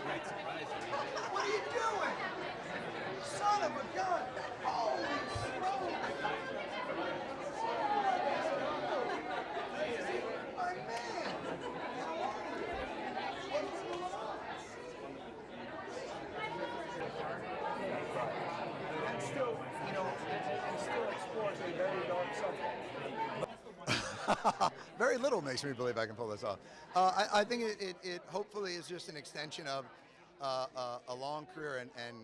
What are you doing? Son of a gun! Holy smokes! My man! How are you? What's going on? And still, it still explores a very dark subject. Very little makes me believe I can pull this off. I think it hopefully is just an extension of a long career and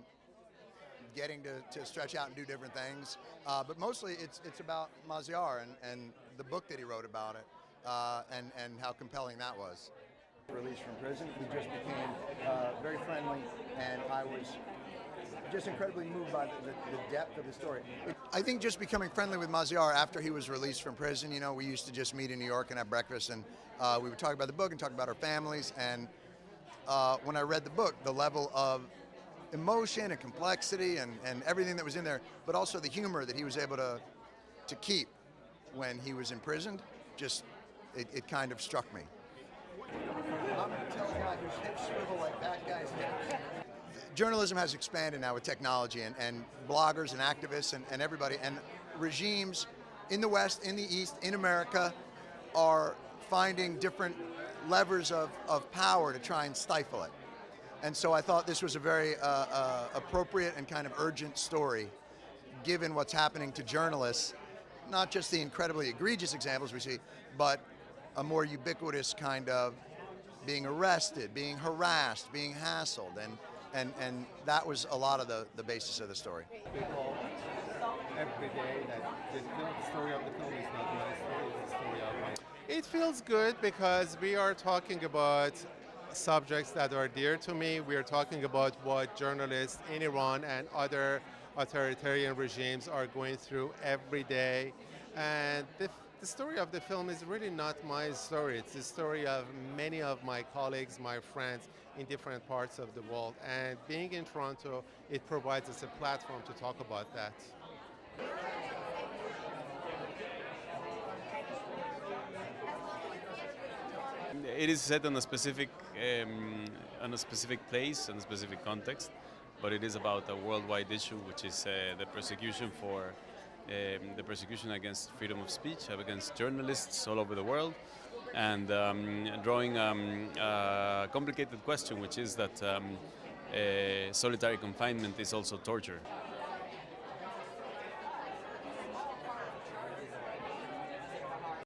getting to stretch out and do different things. But mostly it's about Maziar and the book that he wrote about it and how compelling that was. Released from prison, we just became very friendly, and I was just incredibly moved by the depth of the story. I think just becoming friendly with Maziar after he was released from prison, we used to just meet in New York and have breakfast, and we would talk about the book and talk about our families. And when I read the book, the level of emotion and complexity and everything that was in there, but also the humor that he was able to keep when he was imprisoned, just it kind of struck me. I'm going to tell a guy whose hips swivel like that guy's hips. Journalism has expanded now with technology and bloggers and activists and everybody, and regimes in the West, in the East, in America are finding different levers of power to try and stifle it. And so I thought this was a very appropriate and kind of urgent story, given what's happening to journalists, not just the incredibly egregious examples we see, but a more ubiquitous kind of being arrested, being harassed, being hassled, and that was a lot of the basis of the story. People every day that the story of the film is not my story, it's the story of my... It feels good because we are talking about subjects that are dear to me. We are talking about what journalists in Iran and other authoritarian regimes are going through every day. And the story of the film is really not my story. It's the story of many of my colleagues, my friends in different parts of the world. And being in Toronto, it provides us a platform to talk about that. It is set on a specific place and a specific context, but it is about a worldwide issue, which is the persecution against freedom of speech, against journalists all over the world, and drawing a complicated question, which is that solitary confinement is also torture.